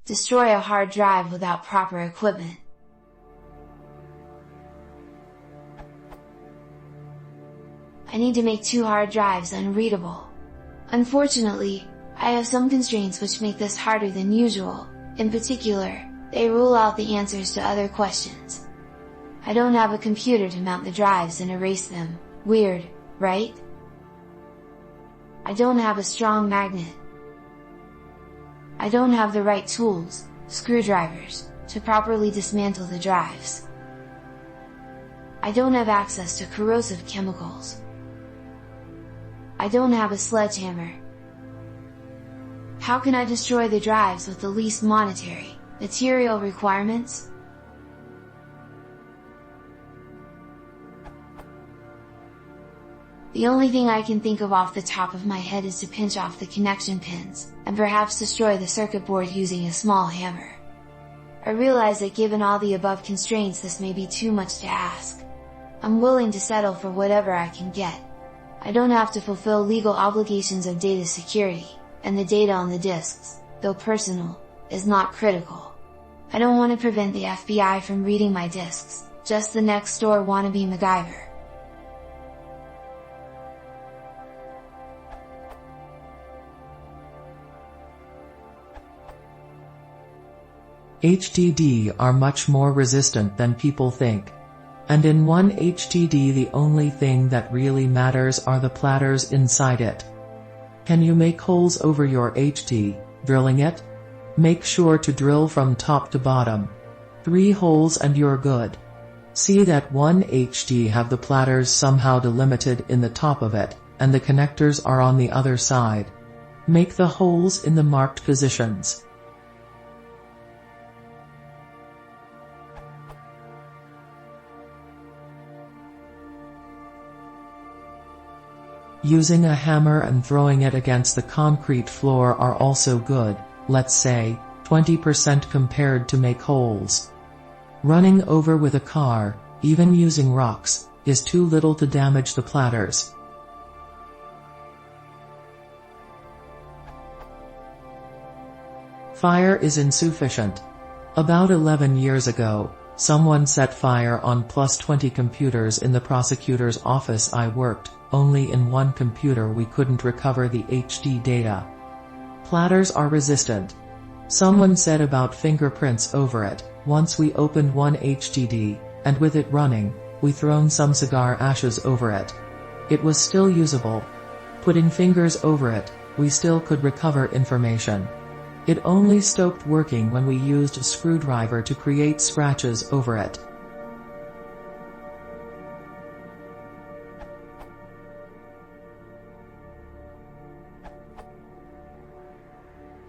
Destroy a hard drive without proper equipment. I need to make 2 hard drives unreadable. Unfortunately, I have some constraints which make this harder than usual. In particular, they rule out the answers to other questions. I don't have a computer to mount the drives and erase them. Weird, right? I don't have a strong magnet. I don't have the right tools, screwdrivers, to properly dismantle the drives. I don't have access to corrosive chemicals. I don't have a sledgehammer. How can I destroy the drives with the least monetary, material requirements? The only thing I can think of off the top of my head is to pinch off the connection pins, and perhaps destroy the circuit board using a small hammer. I realize that given all the above constraints this may be too much to ask. I'm willing to settle for whatever I can get. I don't have to fulfill legal obligations of data security, and the data on the disks, though personal, is not critical. I don't want to prevent the FBI from reading my disks, just the next door wannabe MacGyver. HDD are much more resistant than people think. And in one HDD the only thing that really matters are the platters inside it. Can you make holes over your HD, drilling it? Make sure to drill from top to bottom. 3 holes and you're good. See that one HD have the platters somehow delimited in the top of it, and the connectors are on the other side. Make the holes in the marked positions. Using a hammer and throwing it against the concrete floor are also good, let's say, 20% compared to make holes. Running over with a car, even using rocks, is too little to damage the platters. Fire is insufficient. About 11 years ago, someone set fire on +20 computers in the prosecutor's office I worked. Only in one computer we couldn't recover the HD data. Platters are resistant. Someone said about fingerprints over it. Once we opened one HDD, and with it running, we thrown some cigar ashes over it. It was still usable. Putting fingers over it, we still could recover information. It only stopped working when we used a screwdriver to create scratches over it.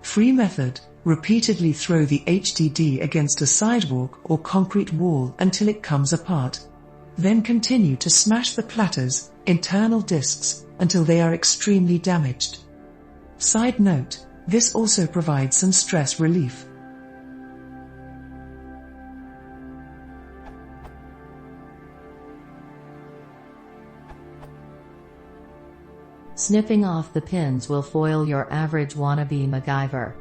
Free method: repeatedly throw the HDD against a sidewalk or concrete wall until it comes apart. Then continue to smash the platters, internal disks, until they are extremely damaged. Side note: this also provides some stress relief. Snipping off the pins will foil your average wannabe MacGyver.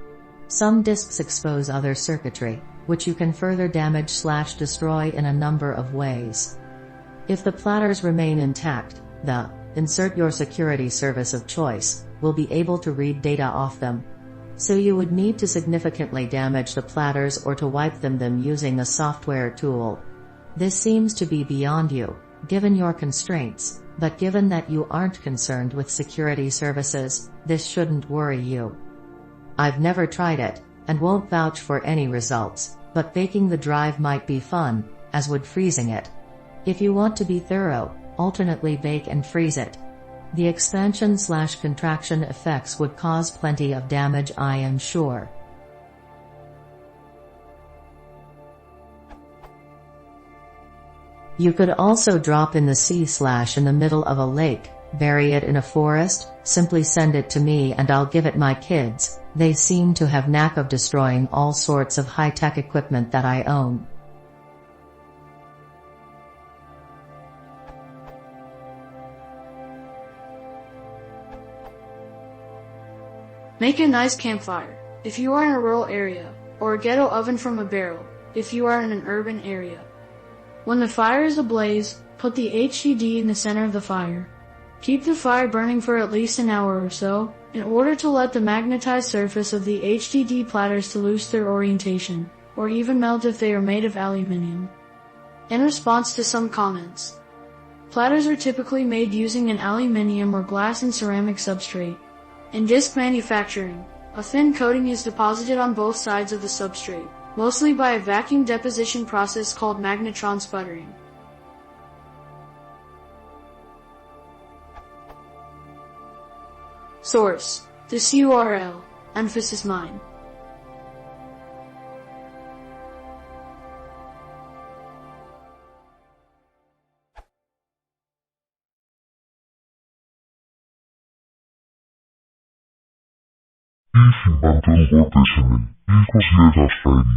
Some disks expose other circuitry, which you can further damage/destroy in a number of ways. If the platters remain intact, the insert your security service of choice will be able to read data off them. So you would need to significantly damage the platters or to wipe them using a software tool. This seems to be beyond you, given your constraints. But given that you aren't concerned with security services, this shouldn't worry you. I've never tried it, and won't vouch for any results, but baking the drive might be fun, as would freezing it. If you want to be thorough, alternately bake and freeze it. The expansion/contraction effects would cause plenty of damage, I am sure. You could also drop in the sea/in the middle of a lake, bury it in a forest, simply send it to me and I'll give it my kids. They seem to have knack of destroying all sorts of high-tech equipment that I own. Make a nice campfire. If you are in a rural area, or a ghetto oven from a barrel, if you are in an urban area. When the fire is ablaze, put the HDD in the center of the fire. Keep the fire burning for at least an hour or so, in order to let the magnetized surface of the HDD platters to lose their orientation, or even melt if they are made of aluminium. In response to some comments, platters are typically made using an aluminium or glass and ceramic substrate. In disc manufacturing, a thin coating is deposited on both sides of the substrate, mostly by a vacuum deposition process called magnetron sputtering. Source: this URL, emphasis mine. If you want to work this in, equals yet a